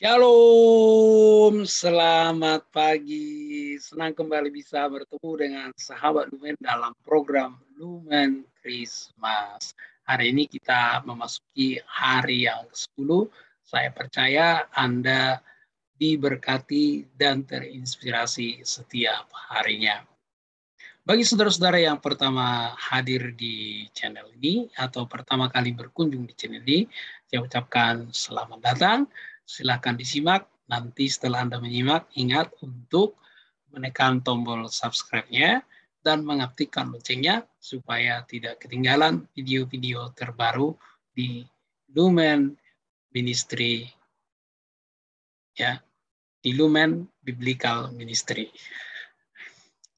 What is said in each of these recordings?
Shalom, selamat pagi. Senang kembali bisa bertemu dengan sahabat Lumen dalam program Lumen Christmas. Hari ini kita memasuki hari yang ke-10. Saya percaya Anda diberkati dan terinspirasi setiap harinya. Bagi saudara-saudara yang pertama hadir di channel ini atau pertama kali berkunjung di channel ini, saya ucapkan selamat datang. Silakan disimak. Nanti setelah Anda menyimak, ingat untuk menekan tombol subscribe-nya dan mengaktifkan loncengnya supaya tidak ketinggalan video-video terbaru di Lumen Ministry, ya, di Lumen Biblical Ministry.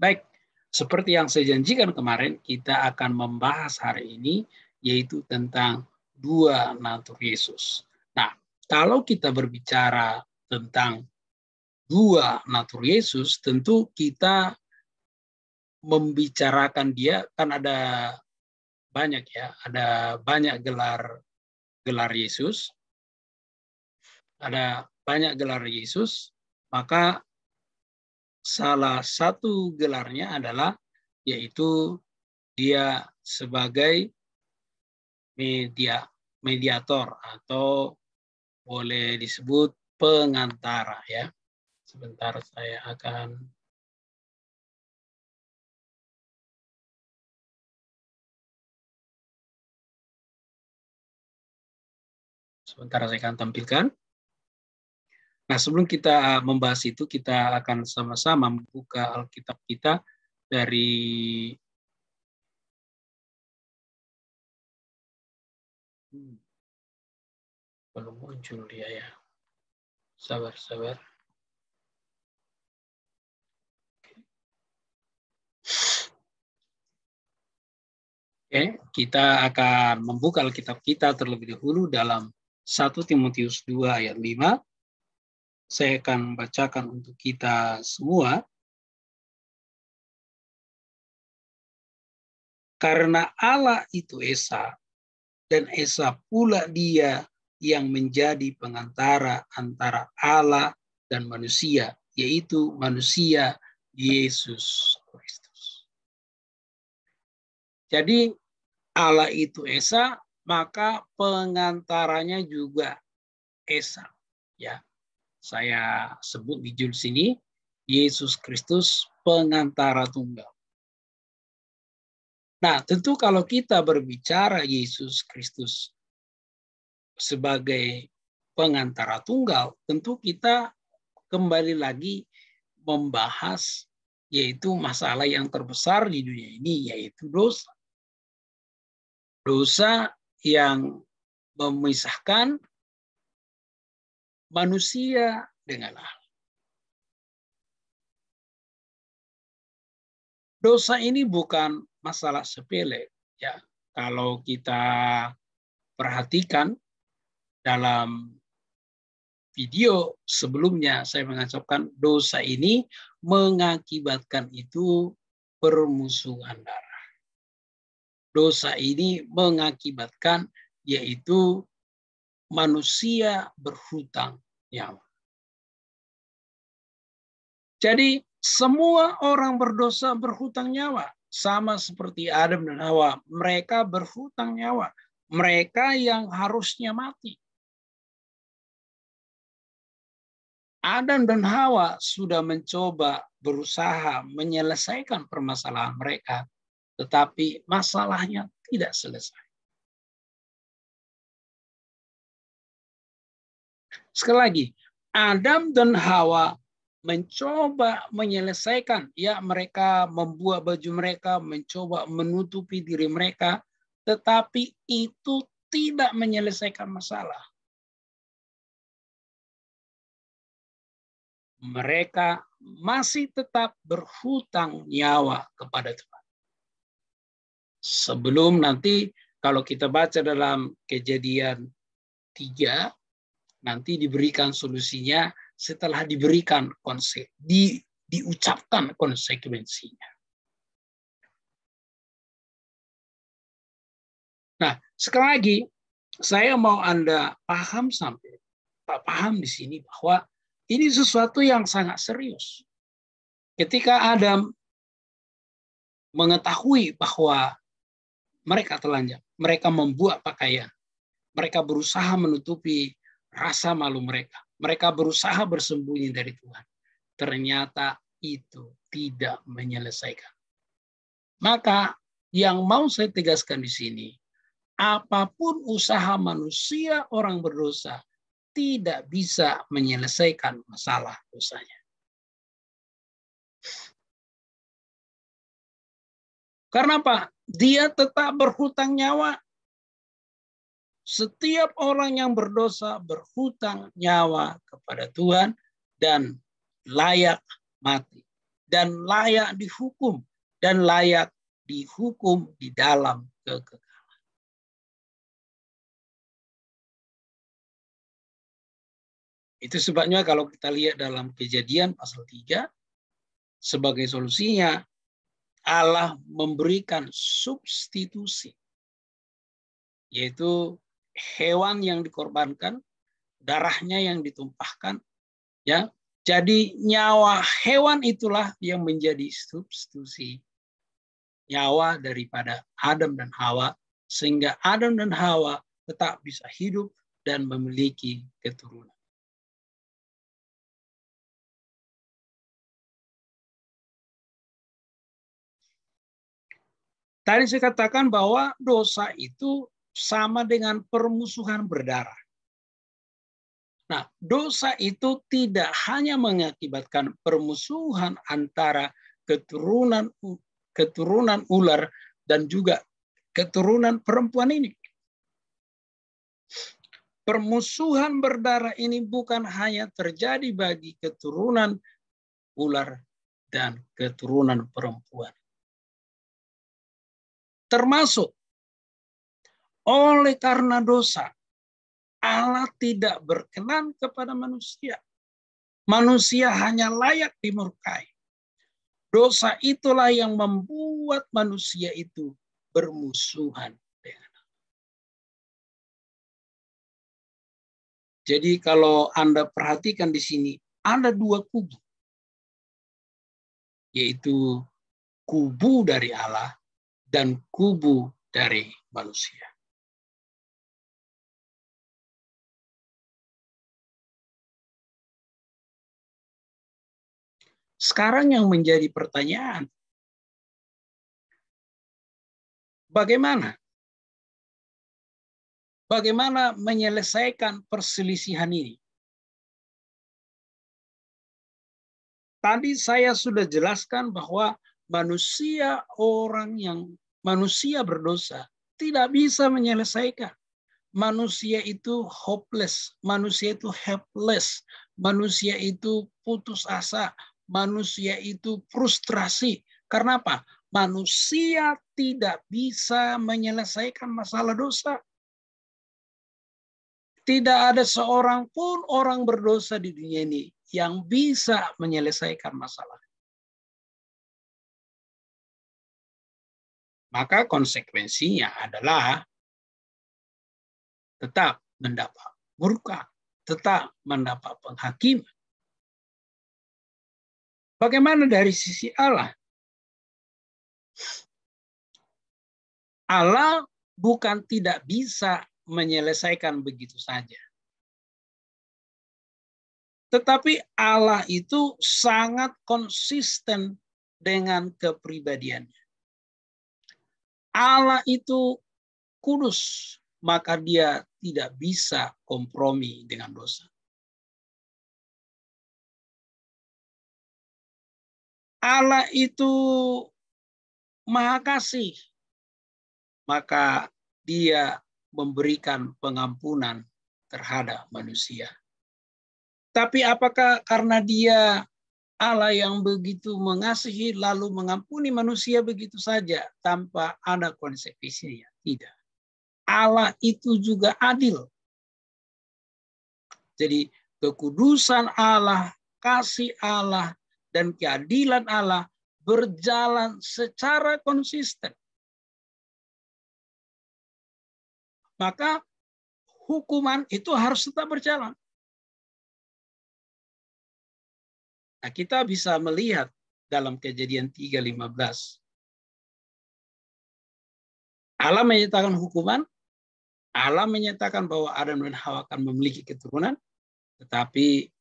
Baik, seperti yang saya janjikan kemarin, kita akan membahas hari ini yaitu tentang dua natur Yesus. Nah, kalau kita berbicara tentang dua natur Yesus, tentu kita membicarakan dia kan ada banyak ya, ada banyak gelar Yesus, ada banyak gelar Yesus, maka salah satu gelarnya adalah yaitu dia sebagai mediator atau boleh disebut pengantara ya. Sebentar saya akan tampilkan. Nah, sebelum kita membahas itu, kita akan sama-sama membuka Alkitab kita dari belum muncul dia ya. Sabar. Oke, kita akan membuka Alkitab kita terlebih dahulu dalam 1 Timotius 2 ayat 5. Saya akan bacakan untuk kita semua. Karena Allah itu Esa, dan Esa pula dia yang menjadi pengantara antara Allah dan manusia, yaitu manusia Yesus Kristus. Jadi Allah itu Esa, maka pengantaranya juga Esa. Ya, saya sebut di judul sini Yesus Kristus pengantara tunggal. Nah, tentu kalau kita berbicara Yesus Kristus sebagai pengantara tunggal, tentu kita kembali lagi membahas yaitu masalah yang terbesar di dunia ini, yaitu dosa. Dosa yang memisahkan manusia dengan Allah. Dosa ini bukan masalah sepele, ya. Kalau kita perhatikan dalam video sebelumnya saya mengucapkan dosa ini mengakibatkan itu permusuhan darah. Dosa ini mengakibatkan yaitu manusia berhutang nyawa. Jadi semua orang berdosa berhutang nyawa. Sama seperti Adam dan Hawa. Mereka berhutang nyawa. Mereka yang harusnya mati. Adam dan Hawa sudah mencoba berusaha menyelesaikan permasalahan mereka. Tetapi masalahnya tidak selesai. Sekali lagi, Adam dan Hawa mencoba menyelesaikan, ya mereka membuat baju mereka, mencoba menutupi diri mereka, tetapi itu tidak menyelesaikan masalah. Mereka masih tetap berhutang nyawa kepada Tuhan. Sebelum nanti kalau kita baca dalam Kejadian 3, nanti diberikan solusinya setelah diberikan diucapkan konsekuensinya. Nah, sekali lagi saya mau Anda paham sampai paham di sini bahwa ini sesuatu yang sangat serius. Ketika Adam mengetahui bahwa mereka telanjang, mereka membuat pakaian, mereka berusaha menutupi rasa malu mereka, mereka berusaha bersembunyi dari Tuhan. Ternyata itu tidak menyelesaikan. Maka yang mau saya tegaskan di sini, apapun usaha manusia orang berdosa tidak bisa menyelesaikan masalah dosanya. Karena apa? Dia tetap berhutang nyawa. Setiap orang yang berdosa berhutang nyawa kepada Tuhan dan layak mati. Dan layak dihukum. Dan layak dihukum di dalam kekekalan. Itu sebabnya kalau kita lihat dalam Kejadian pasal 3, sebagai solusinya, Allah memberikan substitusi, yaitu hewan yang dikorbankan, darahnya yang ditumpahkan, ya. Jadi nyawa hewan itulah yang menjadi substitusi nyawa daripada Adam dan Hawa, sehingga Adam dan Hawa tetap bisa hidup dan memiliki keturunan. Tadi saya katakan bahwa dosa itu sama dengan permusuhan berdarah. Nah, dosa itu tidak hanya mengakibatkan permusuhan antara keturunan ular dan juga keturunan perempuan ini. Permusuhan berdarah ini bukan hanya terjadi bagi keturunan ular dan keturunan perempuan. Termasuk oleh karena dosa, Allah tidak berkenan kepada manusia. Manusia hanya layak dimurkai. Dosa itulah yang membuat manusia itu bermusuhan dengan Allah. Jadi kalau Anda perhatikan di sini, ada dua kubu. Yaitu kubu dari Allah dan kubu dari manusia. Sekarang yang menjadi pertanyaan, bagaimana? Bagaimana menyelesaikan perselisihan ini? Tadi saya sudah jelaskan bahwa manusia berdosa tidak bisa menyelesaikan. Manusia itu hopeless, manusia itu helpless, manusia itu putus asa, manusia itu frustrasi. Karena apa? Manusia tidak bisa menyelesaikan masalah dosa. Tidak ada seorang pun orang berdosa di dunia ini yang bisa menyelesaikan masalah. Maka konsekuensinya adalah tetap mendapat murka, tetap mendapat penghakiman. Bagaimana dari sisi Allah? Allah bukan tidak bisa menyelesaikan begitu saja. Tetapi Allah itu sangat konsisten dengan kepribadiannya. Allah itu kudus, maka dia tidak bisa kompromi dengan dosa. Allah itu Maha Kasih, maka dia memberikan pengampunan terhadap manusia. Tapi apakah karena dia Allah yang begitu mengasihi lalu mengampuni manusia begitu saja tanpa ada konsekuensinya? Tidak. Allah itu juga adil. Jadi kekudusan Allah, kasih Allah, dan keadilan Allah berjalan secara konsisten. Maka hukuman itu harus tetap berjalan. Nah, kita bisa melihat dalam Kejadian 3:15. Allah menyatakan hukuman, Allah menyatakan bahwa Adam dan Hawa akan memiliki keturunan, tetapi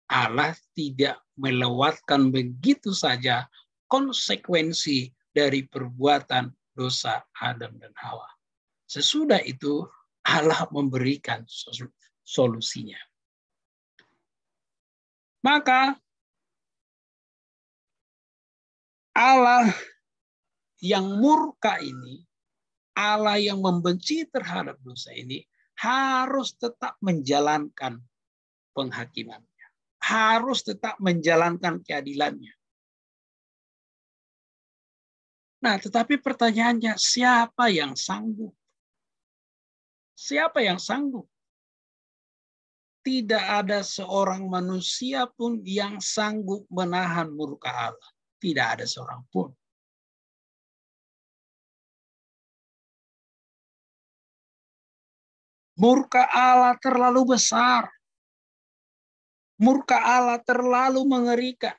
Allah tidak melewatkan begitu saja konsekuensi dari perbuatan dosa Adam dan Hawa. Sesudah itu Allah memberikan solusinya. Maka Allah yang murka ini, Allah yang membenci terhadap dosa ini, harus tetap menjalankan penghakimannya. Harus tetap menjalankan keadilannya. Nah, tetapi pertanyaannya, siapa yang sanggup? Siapa yang sanggup? Tidak ada seorang manusia pun yang sanggup menahan murka Allah. Tidak ada seorang pun. Murka Allah terlalu besar. Murka Allah terlalu mengerikan.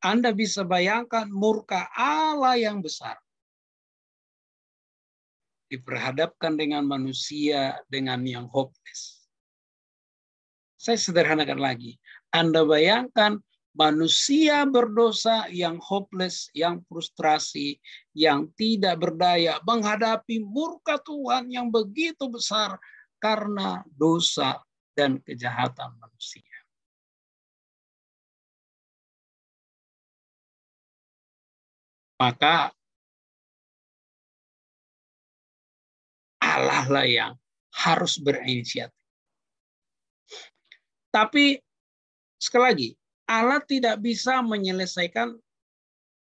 Anda bisa bayangkan murka Allah yang besar diperhadapkan dengan manusia dengan yang hopeless. Saya sederhanakan lagi. Anda bayangkan manusia berdosa yang hopeless, yang frustrasi, yang tidak berdaya menghadapi murka Tuhan yang begitu besar karena dosa dan kejahatan manusia. Maka Allah lah yang harus berinisiatif. Tapi sekali lagi, Allah tidak bisa menyelesaikan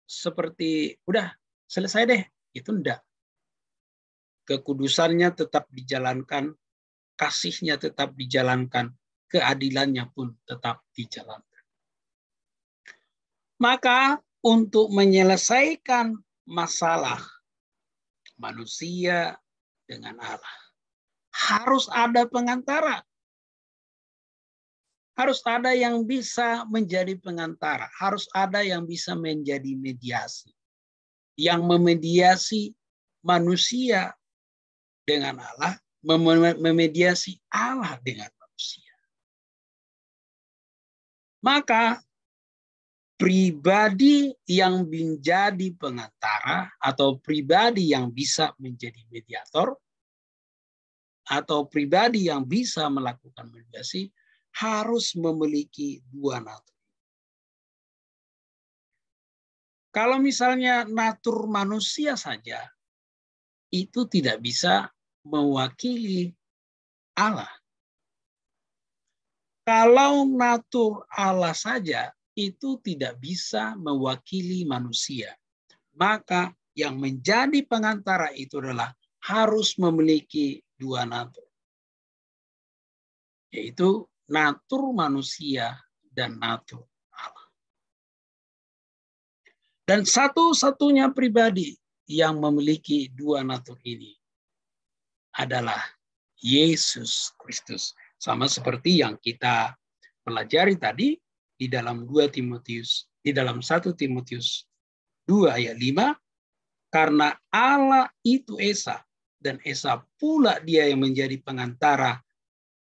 seperti udah selesai deh, itu enggak. Kekudusannya tetap dijalankan, kasihnya tetap dijalankan, keadilannya pun tetap dijalankan. Maka untuk menyelesaikan masalah manusia dengan Allah, harus ada pengantara. Harus ada yang bisa menjadi pengantara. Harus ada yang bisa menjadi mediasi. Yang memediasi manusia dengan Allah, memediasi Allah dengan manusia. Maka pribadi yang menjadi pengantara atau pribadi yang bisa menjadi mediator atau pribadi yang bisa melakukan mediasi harus memiliki dua natur. Kalau misalnya natur manusia saja, itu tidak bisa mewakili Allah. Kalau natur Allah saja, itu tidak bisa mewakili manusia. Maka yang menjadi pengantara itu adalah harus memiliki dua natur. Yaitu natur manusia dan natur Allah. Dan satu-satunya pribadi yang memiliki dua natur ini adalah Yesus Kristus. Sama seperti yang kita pelajari tadi di dalam 1 Timotius 2 ayat 5, karena Allah itu Esa, dan Esa pula dia yang menjadi pengantara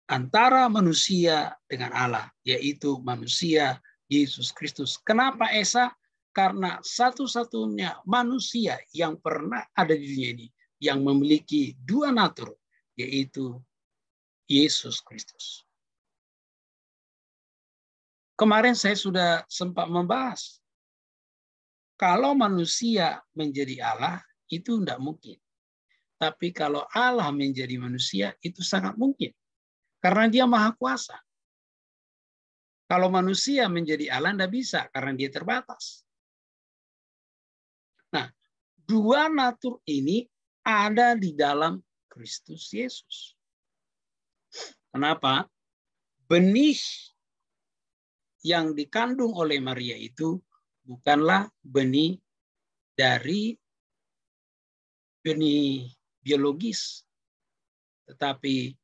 antara manusia dengan Allah, yaitu manusia Yesus Kristus. Kenapa Esa? Karena satu-satunya manusia yang pernah ada di dunia ini yang memiliki dua natur, yaitu Yesus Kristus. Kemarin saya sudah sempat membahas, kalau manusia menjadi Allah, itu tidak mungkin. Tapi kalau Allah menjadi manusia, itu sangat mungkin. Karena dia maha kuasa. Kalau manusia menjadi Allah, tidak bisa, karena dia terbatas. Nah, dua natur ini ada di dalam Kristus Yesus. Kenapa? Benih yang dikandung oleh Maria itu bukanlah benih dari benih biologis, tetapi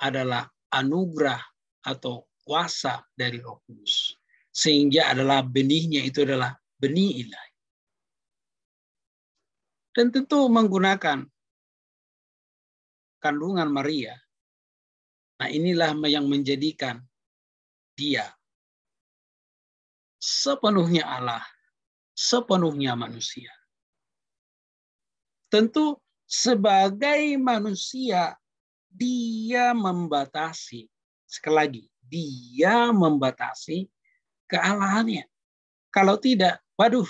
adalah anugerah atau kuasa dari Roh Kudus. Sehingga adalah benihnya itu adalah benih ilahi. Dan tentu menggunakan kandungan Maria. Nah, inilah yang menjadikan dia sepenuhnya Allah, sepenuhnya manusia. Tentu sebagai manusia dia membatasi, sekali lagi, dia membatasi kealahannya. Kalau tidak, waduh,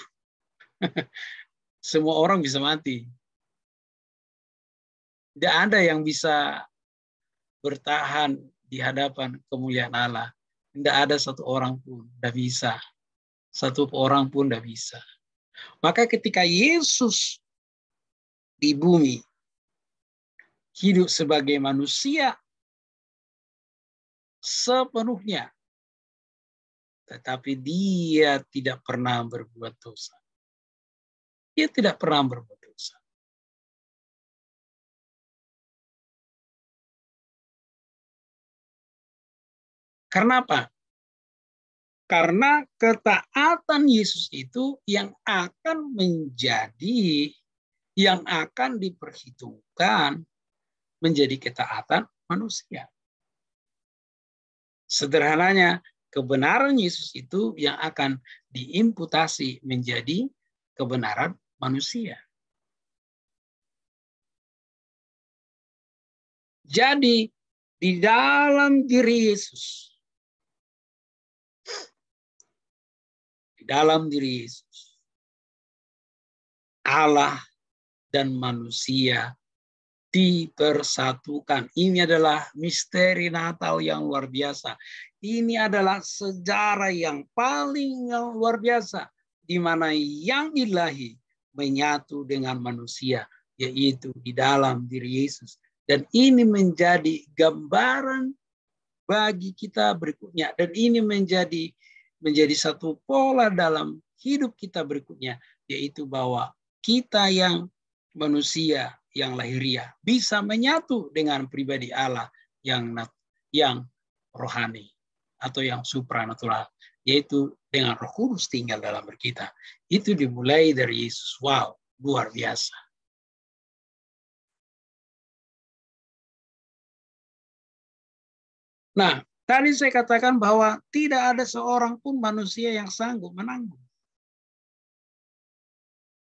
semua orang bisa mati. Tidak ada yang bisa bertahan di hadapan kemuliaan Allah. Tidak ada satu orang pun tidak bisa. Satu orang pun tidak bisa. Maka ketika Yesus di bumi hidup sebagai manusia sepenuhnya, tetapi dia tidak pernah berbuat dosa. Dia tidak pernah berbuat dosa. Karena apa? Karena ketaatan Yesus itu yang akan menjadi, yang akan diperhitungkan menjadi ketaatan manusia. Sederhananya, kebenaran Yesus itu yang akan diimputasi menjadi kebenaran manusia. Jadi, di dalam diri Yesus, dalam diri Yesus, Allah dan manusia dipersatukan. Ini adalah misteri Natal yang luar biasa. Ini adalah sejarah yang paling luar biasa, di mana yang ilahi menyatu dengan manusia, yaitu di dalam diri Yesus. Dan ini menjadi gambaran bagi kita berikutnya. Dan ini menjadi satu pola dalam hidup kita berikutnya, yaitu bahwa kita yang manusia yang lahiriah bisa menyatu dengan pribadi Allah yang rohani atau yang supranatural, yaitu dengan Roh Kudus tinggal dalam diri kita. Itu dimulai dari Yesus. Wow, luar biasa. Nah, tadi saya katakan bahwa tidak ada seorang pun manusia yang sanggup menanggung.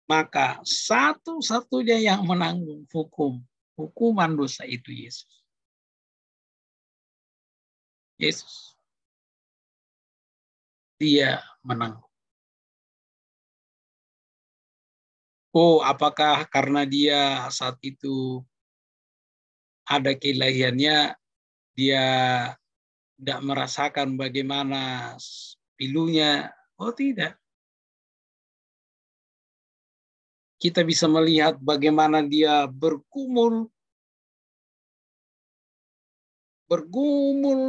Maka satu-satunya yang menanggung hukuman dosa itu Yesus. Yesus. Dia menanggung. Oh, apakah karena dia saat itu ada keilahiannya, dia tidak merasakan bagaimana pilunya? Oh, tidak. Kita bisa melihat bagaimana dia bergumul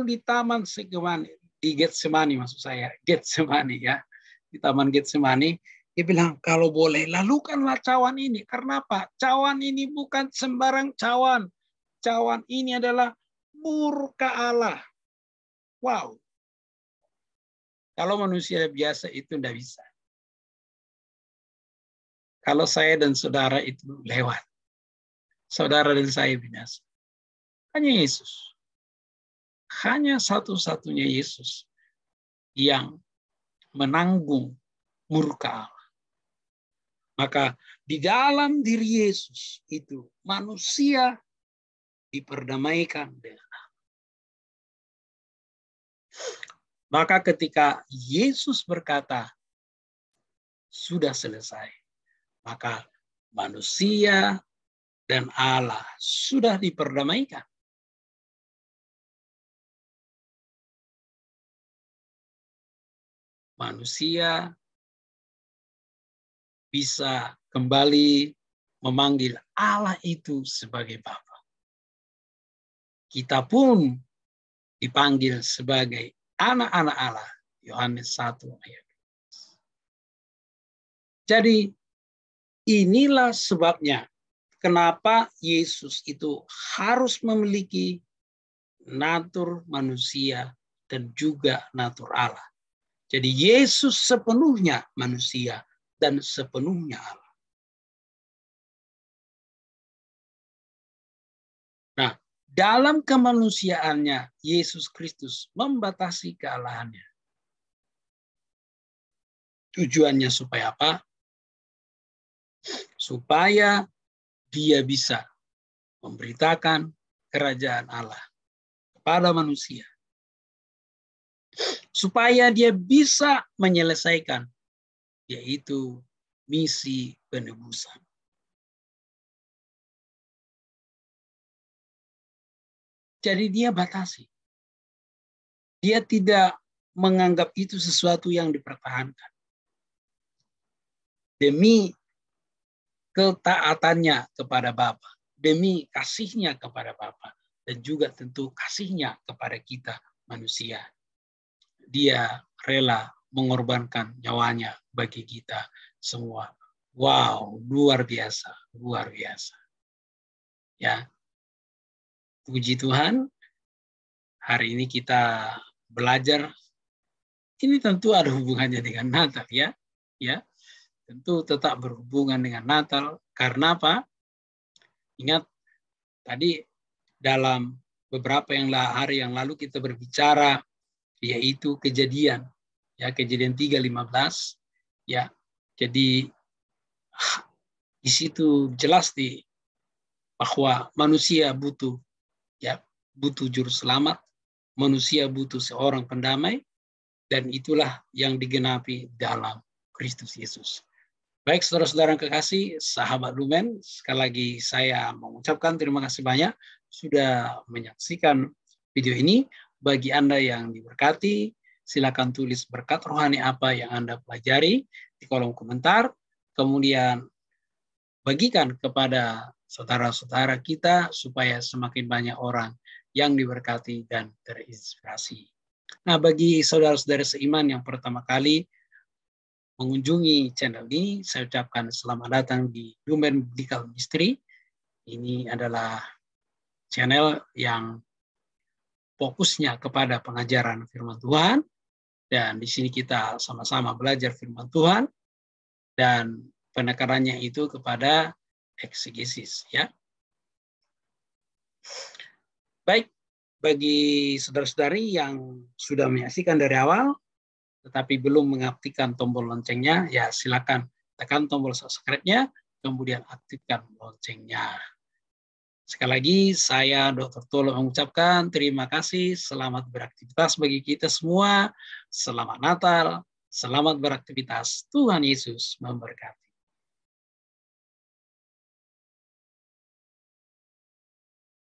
di taman Getsemani, di Getsemani maksud saya, Getsemani ya, di taman Getsemani. Dia bilang, kalau boleh lalukanlah cawan ini. Karena apa? Cawan ini bukan sembarang cawan. Cawan ini adalah murka Allah. Wow. Kalau manusia biasa itu tidak bisa. Kalau saya dan saudara itu lewat. Saudara dan saya binasa. Hanya Yesus. Hanya satu-satunya Yesus yang menanggung murka Allah. Maka di dalam diri Yesus itu manusia diperdamaikan dengan Allah. Maka ketika Yesus berkata, sudah selesai, maka manusia dan Allah sudah diperdamaikan. Manusia bisa kembali memanggil Allah itu sebagai Bapa. Kita pun dipanggil sebagai anak-anak Allah. Yohanes 1 ayat. Jadi inilah sebabnya kenapa Yesus itu harus memiliki natur manusia dan juga natur Allah. Jadi Yesus sepenuhnya manusia dan sepenuhnya Allah. Nah, dalam kemanusiaannya Yesus Kristus membatasi kealahannya. Tujuannya supaya apa? Supaya dia bisa memberitakan kerajaan Allah kepada manusia. Supaya dia bisa menyelesaikan, yaitu misi penebusan. Jadi dia batasi. Dia tidak menganggap itu sesuatu yang dipertahankan. Demi ketaatannya kepada Bapa, demi kasihnya kepada Bapa, dan juga tentu kasihnya kepada kita manusia. Dia rela mengorbankan nyawanya bagi kita semua. Wow, luar biasa, luar biasa. Ya, puji Tuhan. Hari ini kita belajar. Ini tentu ada hubungannya dengan Natal, ya. Ya, tentu tetap berhubungan dengan Natal. Karena apa? Ingat tadi dalam beberapa hari yang lalu kita berbicara, yaitu kejadian, ya, kejadian 3:15, ya. Jadi di situ jelas bahwa manusia butuh juru selamat, manusia butuh seorang pendamai, dan itulah yang digenapi dalam Kristus Yesus. Baik, saudara-saudara yang kekasih, sahabat Lumen, sekali lagi saya mengucapkan terima kasih banyak sudah menyaksikan video ini. Bagi Anda yang diberkati, silakan tulis berkat rohani apa yang Anda pelajari di kolom komentar. Kemudian bagikan kepada saudara-saudara kita supaya semakin banyak orang yang diberkati dan terinspirasi. Nah, bagi saudara-saudara seiman yang pertama kali mengunjungi channel ini, saya ucapkan selamat datang di Lumen Biblical Ministry. Ini adalah channel yang fokusnya kepada pengajaran firman Tuhan, dan di sini kita sama-sama belajar firman Tuhan, dan penekanannya itu kepada eksegesis, ya. Baik, bagi saudara-saudari yang sudah menyaksikan dari awal, tetapi belum mengaktifkan tombol loncengnya, ya silakan tekan tombol subscribe-nya, kemudian aktifkan loncengnya. Sekali lagi, saya Dr. Tolo mengucapkan terima kasih, selamat beraktivitas bagi kita semua, selamat Natal, selamat beraktivitas, Tuhan Yesus memberkati.